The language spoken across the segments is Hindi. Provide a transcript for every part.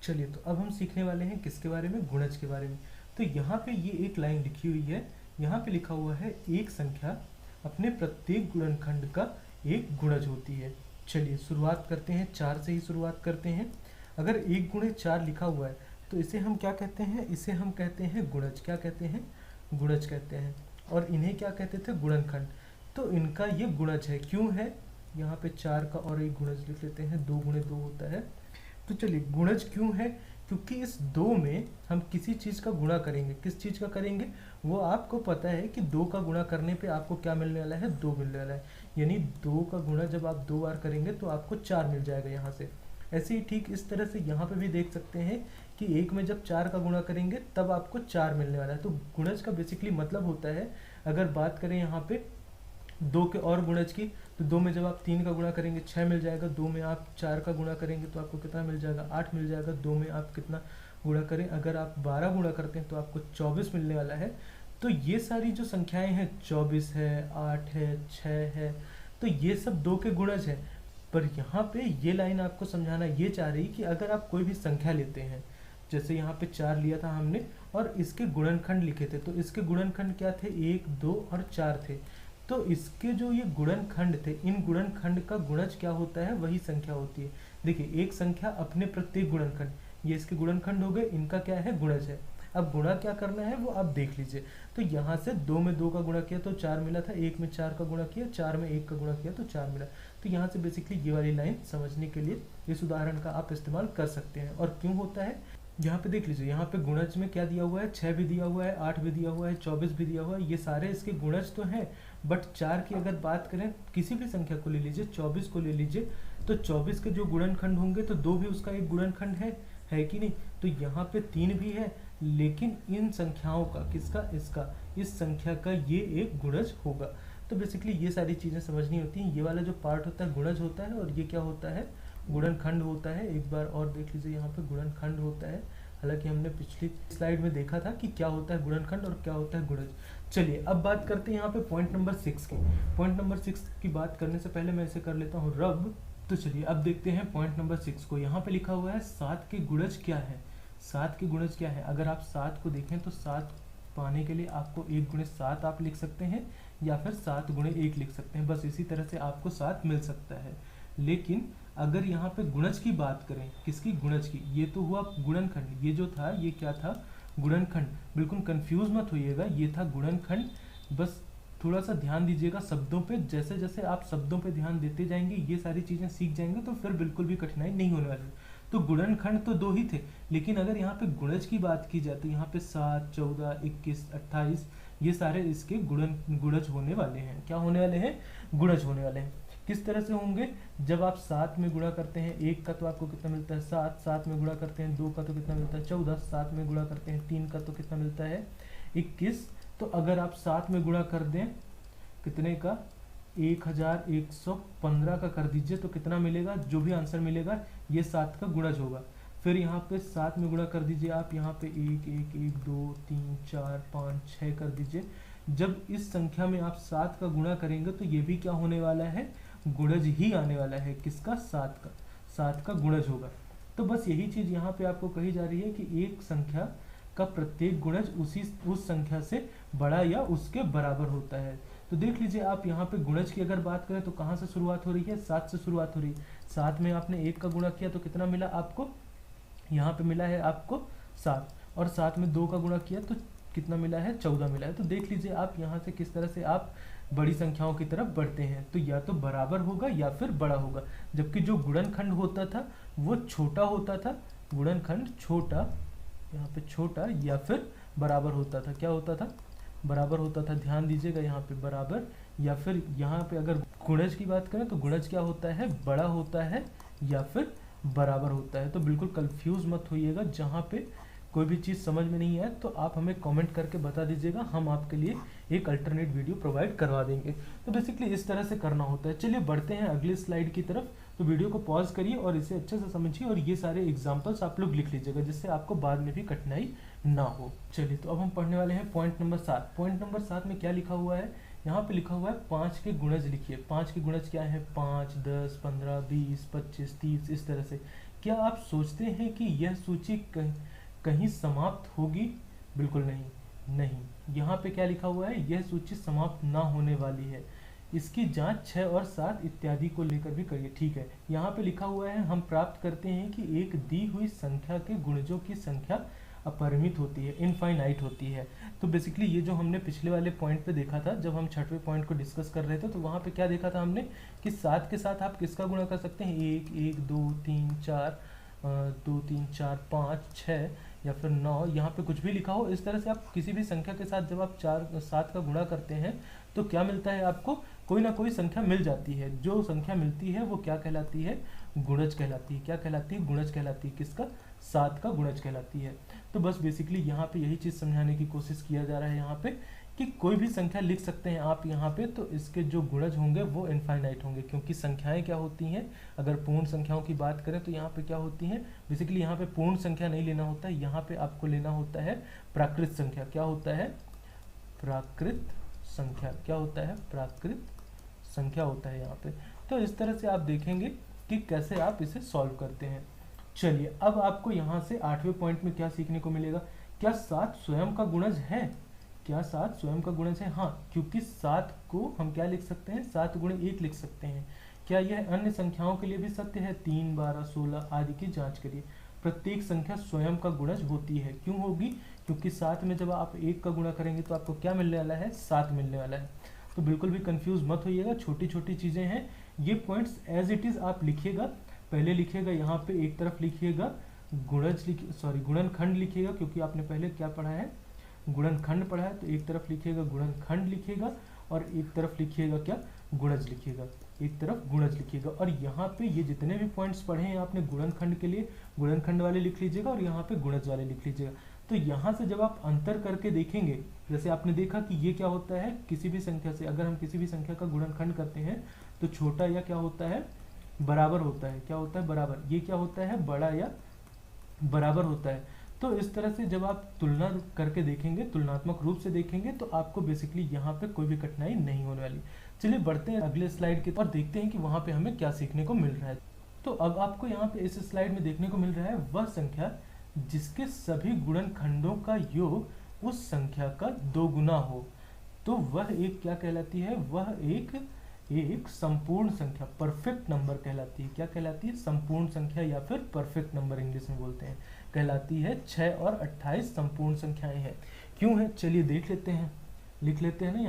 चलिए तो अब हम सीखने वाले हैं किसके बारे में, गुणज के बारे में। तो यहाँ पे ये एक लाइन लिखी हुई है, यहाँ पे लिखा हुआ है एक संख्या अपने प्रत्येक गुणनखंड का एक गुणज होती है। चलिए शुरुआत करते हैं, 4 से ही शुरुआत करते हैं। अगर 1 गुणे 4 लिखा हुआ है तो इसे हम क्या कहते हैं, इसे हम कहते हैं गुणज। क्या कहते हैं, गुणज कहते हैं। और इन्हें क्या कहते थे, गुणनखंड। तो इनका ये गुणज है, क्यों है, यहाँ पे 4 का और एक गुणज लिख लेते हैं, 2 गुणे 2 होता है। तो चलिए गुणज क्यों है, क्योंकि इस 2 में हम किसी चीज़ का गुणा करेंगे। किस चीज़ का करेंगे, वो आपको पता है कि 2 का गुणा करने पे आपको क्या मिलने वाला है, 2 मिलने वाला है। यानी 2 का गुणा जब आप 2 बार करेंगे तो आपको 4 मिल जाएगा यहाँ से। ऐसे ही ठीक इस तरह से यहाँ पे भी देख सकते हैं कि 1 में जब 4 का गुणा करेंगे तब आपको 4 मिलने वाला है। तो गुणज का बेसिकली मतलब होता है, अगर बात करें यहाँ पे 2 के और गुणज की, तो 2 में जब आप 3 का गुणा करेंगे 6 मिल जाएगा। 2 में आप 4 का गुणा करेंगे तो आपको कितना मिल जाएगा, 8 मिल जाएगा। 2 में आप कितना गुणा करें, अगर आप 12 गुणा करते हैं तो आपको 24 मिलने वाला है। तो ये सारी जो संख्याएं हैं, 24 है, 8 है, 6 है, तो ये सब 2 के गुणज है। पर यहाँ पे ये लाइन आपको समझाना ये चाह रही कि अगर आप कोई भी संख्या लेते हैं, जैसे यहाँ पे 4 लिया था हमने और इसके गुणनखंड लिखे थे, तो इसके गुणनखंड क्या थे, 1, 2 और 4 थे। तो इसके जो ये गुणनखंड थे, इन गुणनखंड का गुणज क्या होता है, वही संख्या होती है। देखिए एक संख्या अपने प्रत्येक गुणनखंड, ये इसके गुणनखंड हो गए, इनका क्या है, गुणज है। अब गुणा क्या करना है वो आप देख लीजिए। तो यहाँ से 2 में 2 का गुणा किया तो 4 मिला था, 1 में 4 का गुणा किया, 4 में 1 का गुणा किया तो 4 मिला। तो यहाँ से बेसिकली ये वाली लाइन समझने के लिए इस उदाहरण का आप इस्तेमाल कर सकते हैं। और क्यों होता है, यहाँ पे देख लीजिए, यहाँ पे गुणज में क्या दिया हुआ है, 6 भी दिया हुआ है, 8 भी दिया हुआ है, 24 भी दिया हुआ है, ये सारे इसके गुणज तो हैं। बट 4 की अगर बात करें, किसी भी संख्या को ले लीजिए, 24 को ले लीजिए, तो 24 के जो गुणनखंड होंगे तो 2 भी उसका एक गुणनखंड है कि नहीं। तो यहाँ पे 3 भी है, लेकिन इन संख्याओं का, किसका, इसका, इस संख्या का ये एक गुणज होगा। तो बेसिकली ये सारी चीज़ें समझनी होती हैं। ये वाला जो पार्ट होता है गुणज होता है, और ये क्या होता है, गुणनखंड होता है। एक बार और देख लीजिए, यहाँ पे गुणनखंड होता है। हालांकि हमने पिछली स्लाइड में देखा था कि क्या होता है गुणनखंड और क्या होता है गुणज। चलिए अब बात करते हैं यहाँ पे पॉइंट नंबर 6 की। पॉइंट नंबर 6 की बात करने से पहले मैं इसे कर लेता हूँ रब। तो चलिए अब देखते हैं पॉइंट नंबर 6 को। यहाँ पे लिखा हुआ है 7 के गुणज क्या है। 7 के गुणज क्या है, अगर आप 7 को देखें तो 7 पाने के लिए आपको 1 गुणे 7 आप लिख सकते हैं, या फिर 7 गुणे 1 लिख सकते हैं। बस इसी तरह से आपको 7 मिल सकता है। लेकिन अगर यहाँ पे गुणज की बात करें, किसकी, गुणज की, ये तो हुआ गुणनखंड, ये जो था ये क्या था, गुणनखंड। बिल्कुल कंफ्यूज मत होइएगा, ये था गुणनखंड। बस थोड़ा सा ध्यान दीजिएगा शब्दों पे। जैसे जैसे आप शब्दों पे ध्यान देते जाएंगे, ये सारी चीज़ें सीख जाएंगे, तो फिर बिल्कुल भी कठिनाई नहीं होने वाली। तो गुणनखंड तो 2 ही थे, लेकिन अगर यहाँ पे गुणज की बात की जाए तो यहाँ पे 7, 14, 21, 28 ये सारे इसके गुणज होने वाले हैं। क्या होने वाले हैं, गुणज होने वाले हैं। किस तरह से होंगे, जब आप 7 में गुणा करते हैं 1 का तो आपको कितना मिलता है 7, 7 में गुणा करते हैं 2 का तो कितना मिलता है 14, 7 में गुणा करते हैं 3 का तो कितना मिलता है 21। तो अगर आप 7 में गुणा कर दें कितने का, 1115 का कर दीजिए, तो कितना मिलेगा, जो भी आंसर मिलेगा ये 7 का गुणज होगा। फिर यहाँ पे 7 में गुणा कर दीजिए आप, यहाँ पे 1, 1, 1, 2, 3, 4, 5, 6 कर दीजिए। जब इस संख्या में आप 7 का गुणा करेंगे तो ये भी क्या होने वाला है, गुणज ही आने वाला है। किसका, 7 का, 7 का गुणज होगा। तो बस यही चीज़ यहाँ पे आपको कही जा रही है कि एक संख्या का प्रत्येक गुणज उस संख्या से बड़ा या उसके बराबर होता है। तो देख लीजिए आप, यहाँ पे गुणज की अगर बात करें तो कहाँ से शुरुआत हो रही है, 7 से शुरुआत हो रही है। 7 में आपने 1 का गुणा किया तो कितना मिला आपको, यहाँ पे मिला है आपको 7, और 7 में 2 का गुणा किया तो कितना मिला है, 14 मिला है। तो देख लीजिए आप यहाँ से किस तरह से आप बड़ी संख्याओं की तरफ बढ़ते हैं। तो या तो बराबर होगा या फिर बड़ा होगा, जबकि जो गुणनखंड होता था वो छोटा होता था। गुणनखंड छोटा, यहाँ पे छोटा या फिर बराबर होता था। क्या होता था, बराबर होता था। ध्यान दीजिएगा यहाँ पे बराबर, या फिर यहाँ पे अगर गुणज की बात करें तो गुणज क्या होता है, बड़ा होता है या फिर बराबर होता है। तो बिल्कुल कंफ्यूज मत होइएगा। जहाँ पे कोई भी चीज़ समझ में नहीं आए तो आप हमें कमेंट करके बता दीजिएगा, हम आपके लिए एक अल्टरनेट वीडियो प्रोवाइड करवा देंगे। तो बेसिकली इस तरह से करना होता है। चलिए बढ़ते हैं अगली स्लाइड की तरफ। तो वीडियो को पॉज करिए और इसे अच्छे से समझिए, और ये सारे एग्जाम्पल्स आप लोग लिख लीजिएगा, जिससे आपको बाद में भी कठिनाई ना हो। चलिए तो अब हम पढ़ने वाले हैं पॉइंट नंबर 7। पॉइंट नंबर 7 में क्या लिखा हुआ है, यहाँ पे लिखा हुआ है 5 के गुणज लिखिए। 5 के गुणज क्या है, 5, 10, 15, 20, 25, 30, इस तरह से। क्या आप सोचते हैं कि यह सूची कहीं समाप्त होगी? बिल्कुल नहीं। नहीं, यहाँ पे क्या लिखा हुआ है, यह सूची समाप्त ना होने वाली है, इसकी जांच 6 और 7 इत्यादि को लेकर भी करिए। ठीक है, यहाँ पे लिखा हुआ है हम प्राप्त करते हैं कि एक दी हुई संख्या के गुणजों की संख्या अपरिमित होती है, इनफाइनाइट होती है। तो बेसिकली ये जो हमने पिछले वाले पॉइंट पे देखा था, जब हम 6वें पॉइंट को डिस्कस कर रहे थे, तो वहाँ पे क्या देखा था हमने कि 7 के साथ आप किसका गुणा कर सकते हैं, 1 1 2 3 4 2 3 4 5 6 या फिर 9, यहाँ पे कुछ भी लिखा हो, इस तरह से आप किसी भी संख्या के साथ जब आप 4 7 का गुणा करते हैं तो क्या मिलता है, आपको कोई ना कोई संख्या मिल जाती है। जो संख्या मिलती है वो क्या कहलाती है, गुणज कहलाती है। क्या कहलाती है, गुणज कहलाती है। किसका, 7 का गुणज कहलाती है। तो बस बेसिकली यहाँ पे यही चीज़ समझाने की कोशिश किया जा रहा है यहाँ पे कि कोई भी संख्या लिख सकते हैं आप यहाँ पे, तो इसके जो गुणज होंगे वो इनफाइनाइट होंगे, क्योंकि संख्याएं क्या होती हैं, अगर पूर्ण संख्याओं की बात करें तो यहाँ पे क्या होती हैं, बेसिकली यहाँ पे पूर्ण संख्या नहीं लेना होता है, यहाँ पे आपको लेना होता है प्राकृत संख्या। क्या होता है, प्राकृत संख्या। क्या होता है, प्राकृत संख्या होता है यहाँ पे। तो इस तरह से आप देखेंगे कि कैसे आप इसे सॉल्व करते हैं। चलिए, अब आपको यहाँ से 8वें पॉइंट में क्या सीखने को मिलेगा, क्या 7 स्वयं का गुणज है? क्या 7 स्वयं का गुणज है? हाँ, क्योंकि 7 को हम क्या लिख सकते हैं, 7 गुणे 1 लिख सकते हैं। क्या यह अन्य संख्याओं के लिए भी सत्य है? 3 12 16 आदि की जांच करिए। प्रत्येक संख्या स्वयं का गुणज होती है। क्यों होगी? क्योंकि 7 में जब आप 1 का गुणा करेंगे तो आपको क्या मिलने वाला है, 7 मिलने वाला है। तो बिल्कुल भी कंफ्यूज मत होइएगा, छोटी छोटी चीज़ें हैं। ये पॉइंट्स एज इट इज़ आप लिखिएगा। पहले लिखिएगा यहाँ पे एक तरफ लिखिएगा गुणनखंड लिखिएगा, क्योंकि आपने पहले क्या पढ़ा है, गुणनखंड पढ़ा है। तो एक तरफ लिखिएगा गुणनखंड लिखिएगा और एक तरफ लिखिएगा क्या, गुणज लिखिएगा। एक तरफ गुणज लिखिएगा और यहाँ पे ये जितने भी पॉइंट्स पढ़े हैं आपने गुणनखंड के लिए, गुणनखंड वाले लिख लीजिएगा और यहाँ पे गुणज वाले लिख लीजिएगा। तो यहाँ से जब आप अंतर करके देखेंगे, जैसे आपने देखा कि ये क्या होता है, किसी भी संख्या से अगर हम किसी भी संख्या का गुणनखंड करते हैं तो छोटा या क्या होता है, बराबर होता है। क्या होता है, बराबर। ये क्या होता है, बड़ा या बराबर होता है। तो इस तरह से जब आप तुलना करके देखेंगे, तुलनात्मक रूप से देखेंगे, तो आपको बेसिकली यहाँ पे कोई भी कठिनाई नहीं होने वाली। चलिए बढ़ते हैं अगले स्लाइड के और देखते हैं कि वहाँ पे हमें क्या सीखने को मिल रहा है। तो अब आपको यहाँ पे इस स्लाइड में देखने को मिल रहा है वह संख्या जिसके सभी गुणनखंडों का योग उस संख्या का 2 गुना हो, तो वह एक क्या कहलाती है, वह एक संपूर्ण संख्या, परफेक्ट नंबर कहलाती है। क्या कहलाती है, संपूर्ण संख्या या फिर परफेक्ट नंबर इंग्लिश में बोलते हैं, कहलाती है। 6 और 28 संपूर्ण संख्याएं हैं। क्यों है, चलिए देख लेते हैं, लिख लेते हैं ना।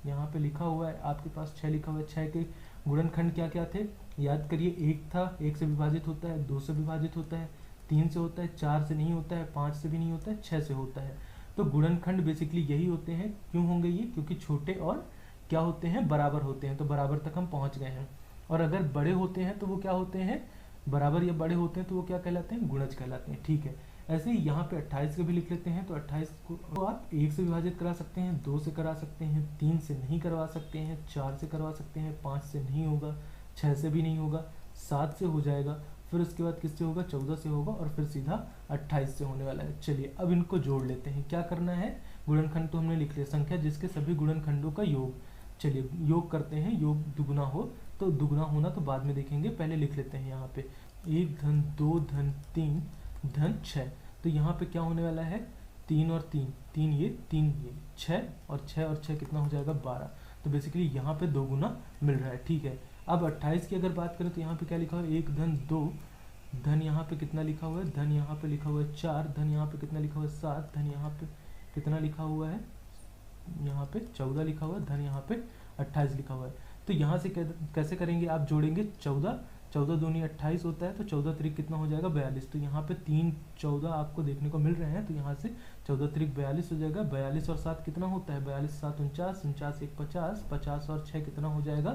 यहाँ पे लिखा हुआ है आपके पास 6 लिखा हुआ है। 6 के गुणनखंड क्या क्या थे, याद करिए। 1 था, 1 से विभाजित होता है, 2 से विभाजित होता है, 3 से होता है, 4 से नहीं होता है, 5 से भी नहीं होता है, 6 से होता है। तो गुणनखंड बेसिकली यही होते हैं। क्यों होंगे ये, क्योंकि छोटे और क्या होते हैं, बराबर होते हैं। तो बराबर तक हम पहुंच गए हैं। और अगर बड़े होते हैं तो वो क्या होते हैं, बराबर या बड़े होते हैं तो वो क्या कहलाते हैं, गुणज कहलाते हैं। ठीक है, ऐसे ही यहाँ पे 28 के भी लिख लेते हैं। तो 28 को तो आप 1 से विभाजित करा सकते हैं, 2 से करा सकते हैं, 3 से नहीं करवा सकते हैं, 4 से करवा सकते हैं, 5 से नहीं होगा, 6 से भी नहीं होगा, 7 से हो जाएगा, फिर उसके बाद किससे होगा, 14 से होगा और फिर सीधा 28 से होने वाला है। चलिए अब इनको जोड़ लेते हैं। क्या करना है, गुणनखंड तो हमने लिख लिया, संख्या जिसके सभी गुणनखंडों का योग। चलिए योग करते हैं, योग दुगुना हो, तो दुगुना होना तो बाद में देखेंगे, पहले लिख लेते हैं यहाँ पे 1 धन 2 धन 3 धन 6। तो यहाँ पे क्या होने वाला है, 3 और 3, 3 ये 6 और 6 कितना हो जाएगा, 12। तो बेसिकली यहाँ पे 2 गुना मिल रहा है। ठीक है, अब 28 की अगर बात करें तो यहाँ पे क्या लिखा हुआ है, 1 धन 2 धन यहाँ पे कितना लिखा हुआ है, धन यहाँ पे लिखा हुआ है 4, धन यहाँ पे कितना लिखा हुआ है 7, धन यहाँ पे कितना लिखा हुआ है, यहाँ पे 14 लिखा हुआ है, धन यहाँ पे 28 लिखा हुआ है। तो यहाँ से कैसे करेंगे, आप जोड़ेंगे 14 दूनी 28 होता है, तो 14 त्रिक कितना हो जाएगा, 42। तो यहाँ पे 3 14 आपको देखने को मिल रहे हैं, तो यहाँ से 14 त्रिक 42 हो जाएगा। 42 और 7 कितना होता है, 42 7 49, 49 1 50, 50 और 6 कितना हो जाएगा,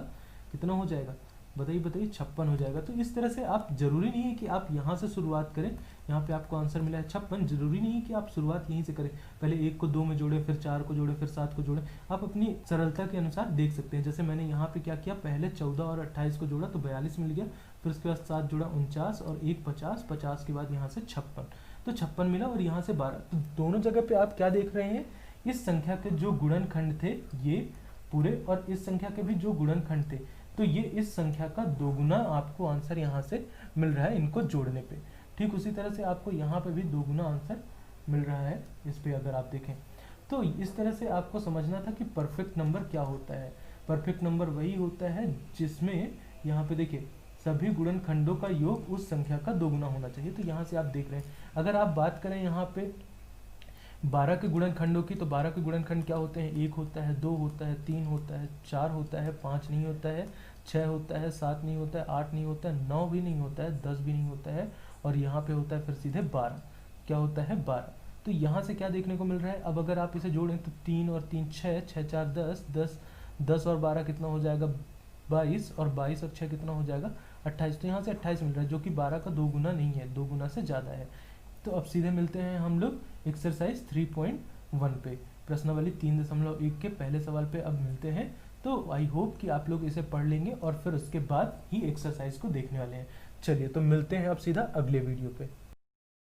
कितना हो जाएगा, बताइए 56 हो जाएगा। तो इस तरह से आप, जरूरी नहीं है कि आप यहाँ से शुरुआत करें। यहाँ पे आपको आंसर मिला है 56, जरूरी नहीं है कि आप शुरुआत यहीं से करें, पहले 1 को 2 में जोड़े, फिर 4 को जोड़े, फिर 7 को जोड़े। आप अपनी सरलता के अनुसार देख सकते हैं। जैसे मैंने यहाँ पे क्या किया, पहले 14 और 28 को जोड़ा तो 42 मिल गया, फिर उसके बाद 7 जोड़ा 49 और 1 50, 50 के बाद यहाँ से 56, तो 56 मिला और यहाँ से 12। तो दोनों जगह पे आप क्या देख रहे हैं, इस संख्या के जो गुणनखंड थे ये पूरे, और इस संख्या के भी जो गुणनखंड थे तो ये इस संख्या का दोगुना आपको आंसर यहाँ से मिल रहा है इनको जोड़ने पे। ठीक उसी तरह से आपको यहाँ पे भी दोगुना आंसर मिल रहा है इस पे अगर आप देखें। तो इस तरह से आपको समझना था कि परफेक्ट नंबर क्या होता है। परफेक्ट नंबर वही होता है जिसमें यहाँ पे देखिए सभी गुणनखंडों का योग उस संख्या का दोगुना होना चाहिए। तो यहाँ से आप देख रहे हैं, अगर आप बात करें यहाँ पे 12 के गुणनखंडों की, तो 12 के गुणनखंड क्या होते हैं, 1 होता है, 2 होता है, 3 होता है, 4 होता है, 5 नहीं होता है, 6 होता है, 7 नहीं होता है, 8 नहीं होता है, 9 भी नहीं होता है, 10 भी नहीं होता है, और यहाँ पे होता है फिर सीधे 12। क्या होता है 12। तो यहाँ से क्या देखने को मिल रहा है, अब अगर आप इसे जोड़ें तो 3 और 3 6, 6 4 10, 10 और 12 कितना हो जाएगा 22, और 22 और 6 कितना हो जाएगा 28। तो यहाँ से 28 मिल रहा है जो कि 12 का दोगुना नहीं है, दोगुना से ज़्यादा है। तो अब सीधे मिलते हैं हम लोग एक्सरसाइज 3.1 पे, प्रश्नावली 3.1 के पहले सवाल पे अब मिलते हैं। तो आई होप कि आप लोग इसे पढ़ लेंगे और फिर उसके बाद ही एक्सरसाइज को देखने वाले हैं। चलिए तो मिलते हैं अब सीधा अगले वीडियो पे।